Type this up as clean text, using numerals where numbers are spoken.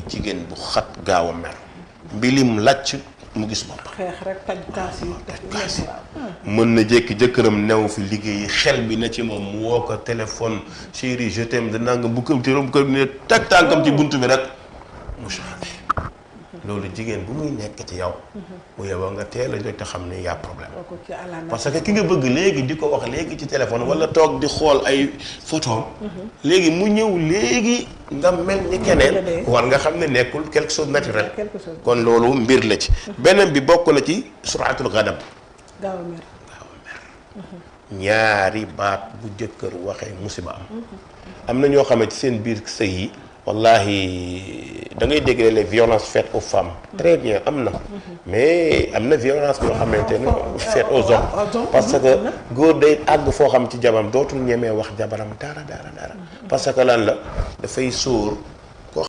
jigéen bu xat gaaw a mer mbilim làcc mu gis boppam. xeex rek taj kaas yi. mën na jékki jëkkëram new fi liggéeyi xel bi na ci moom mu woo ko téléphone chérie je t'aime da nanga bu kër ne teg tànkam ci bunt bi rek mu changé loolu jigéen bu muy nekk ci yow bu yeboo nga teel a jot te xam ne y'a problème parce que ki nga bëgg léegi di ko wax léegi ci téléphone wala toog di xool ay photo léegi mu ñëw léegi nga mel ni keneen war nga xam ne nekkul quelque chose naturel kon loolu mbir la ci beneen bi bokk na ci suratul ghadab gaaw a mer ñaari baat bu jëkkër waxee musiba am na ñoo xam ne ci seen biir sëy yi wallahi da ngay dégg les violences faites aux femmes très bien am na mais am na violence yoo xamante ne faites aux hommes parce que góor day àgg foo xam ci jabaram dootul ñemee wax jabaram dara parce que lan la dafay sóor